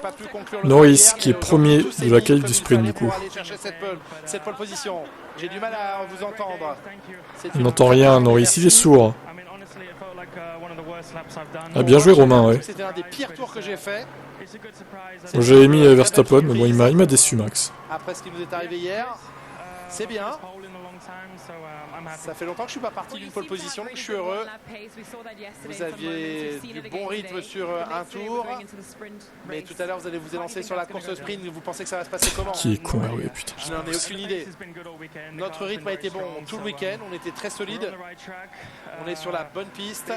Pas pu conclure le Norris tour qui est hier, mais premier aujourd'hui, tout de s'est la dit qualif comme du il sprint fallait du coup. pour aller chercher cette pole position. J'ai du mal à vous entendre. C'est On une n'entend très belle rien, journée, Norris, il est merci. sourd. Ah, bien Bon, joué moi, Romain, j'ai ouais. l'impression que c'était un des pires tours que j'ai fait. Moi, C'est j'avais une mis très belle Verstappen, mais bon, il m'a surprise. déçu Max. Après ce qui nous est arrivé hier, c'est bien. Ça fait longtemps que je suis pas parti d'une pole position, donc je suis heureux. Vous aviez du bon rythme sur un tour, mais tout à l'heure vous allez vous élancer sur la course sprint. Vous pensez que ça va se passer comment? Qui est con, Hervé, putain. Je n'en ai aucune idée. Notre rythme a été bon tout le week-end, on était très solide. On est sur la bonne piste.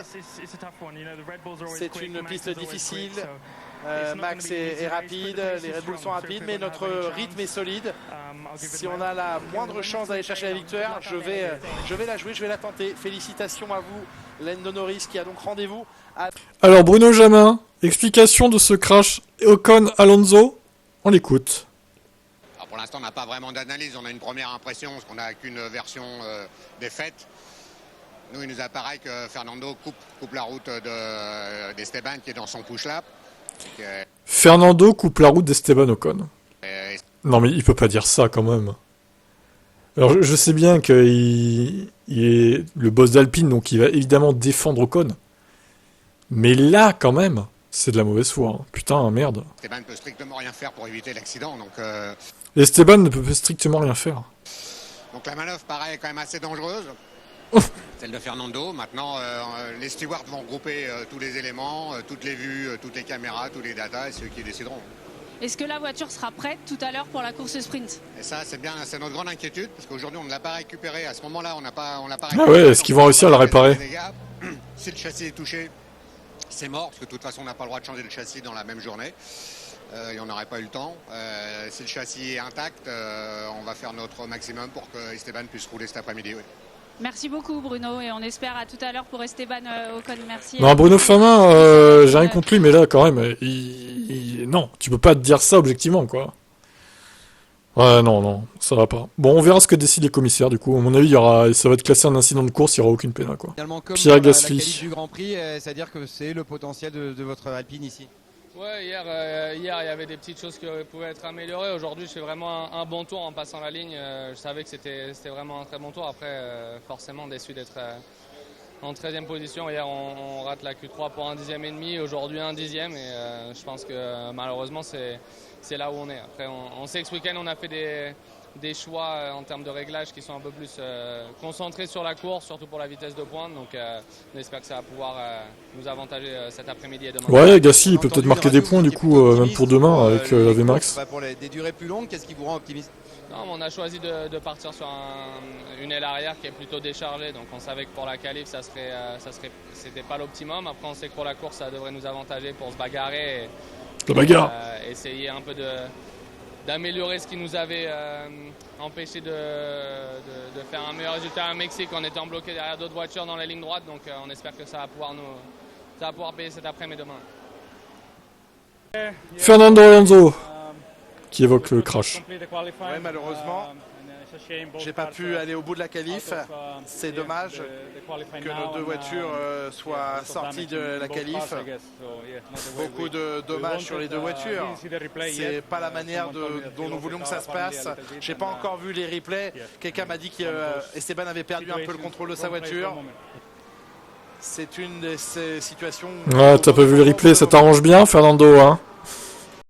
C'est une piste difficile. Max est rapide, les Red Bull sont rapides, mais notre rythme est solide. Si on a la moindre chance d'aller chercher la victoire, je vais la jouer, je vais la tenter. Félicitations à vous, Lando Norris, qui a donc rendez-vous à... Alors Bruno Jamin, explication de ce crash Ocon-Alonso, on l'écoute. Alors pour l'instant, on n'a pas vraiment d'analyse, on a une première impression, parce qu'on n'a qu'une version des faits. Nous, il nous apparaît que Fernando coupe la route d'Esteban qui est dans son push-lap. Fernando coupe la route d'Esteban Ocon. Non mais il peut pas dire ça quand même. Alors je sais bien qu'il est le boss d'Alpine, donc il va évidemment défendre Ocon. Mais là quand même, c'est de la mauvaise foi. Hein. Putain, merde. Esteban ne peut strictement rien faire pour éviter l'accident, donc Esteban ne peut strictement rien faire. la manœuvre paraît quand même assez dangereuse. Celle de Fernando. Maintenant, les stewards vont regrouper tous les éléments, toutes les vues, toutes les caméras, tous les datas, et c'est eux qui décideront. Est-ce que la voiture sera prête tout à l'heure pour la course sprint? Et ça, c'est bien, c'est notre grande inquiétude, parce qu'aujourd'hui, on ne l'a pas récupéré. À ce moment-là, on n'a pas Ah ouais, est-ce qu'ils vont réussir à la réparer? Si le châssis est touché, c'est mort, parce que de toute façon, on n'a pas le droit de changer le châssis dans la même journée. Et on n'aurait pas eu le temps. Si le châssis est intact, on va faire notre maximum pour que Esteban puisse rouler cet après-midi. Oui. Merci beaucoup Bruno et on espère à tout à l'heure pour Esteban Ocon. Merci. Non, Bruno Famin, j'ai rien contre lui, mais là quand même, non, tu peux pas te dire ça objectivement, quoi. Ouais, non, ça va pas. Bon, on verra ce que décident les commissaires, du coup. À mon avis, ça va être classé un incident de course, il n'y aura aucune pénale, quoi. Comme Pierre la Gasly. qualif du Grand Prix, c'est-à-dire que c'est le potentiel de votre Alpine ici. Ouais, hier, il y avait des petites choses qui pouvaient être améliorées. Aujourd'hui, je fais vraiment un bon tour en passant la ligne. Je savais que c'était vraiment un très bon tour. Après, forcément, déçu d'être en 13e position. Hier, on rate la Q3 pour un dixième et demi. Aujourd'hui, un dixième. Et je pense que malheureusement, c'est là où on est. Après, on sait que ce week-end, on a fait des choix en termes de réglage qui sont un peu plus concentrés sur la course, surtout pour la vitesse de pointe. Donc on espère que ça va pouvoir nous avantager cet après-midi et demain. Ouais, Gasly, il peut peut-être marquer des points, du coup, même pour demain, avec la VMAX. Pour des durées plus longues, qu'est-ce qui vous rend optimiste? Non, on a choisi de partir sur une aile arrière qui est plutôt déchargée. Donc on savait que pour la qualif, c'était pas l'optimum. Après, on sait que pour la course, ça devrait nous avantager pour se bagarrer. La bagarre. Essayer un peu d'améliorer ce qui nous avait empêché de faire un meilleur résultat à Mexique en étant bloqué derrière d'autres voitures dans la ligne droite. Donc on espère que ça va pouvoir payer cet après-midi demain. Fernando Alonso, qui évoque le crash. Ouais, malheureusement, j'ai pas pu aller au bout de la qualif. C'est dommage que nos deux voitures soient sorties de la qualif. Beaucoup de dommages sur les deux voitures. C'est pas la manière dont nous voulions que ça se passe. J'ai pas encore vu les replays. Quelqu'un m'a dit qu'Esteban avait perdu un peu le contrôle de sa voiture. C'est une de ces situations... Ouais, t'as pas vu le replay, ça t'arrange bien, Fernando, hein?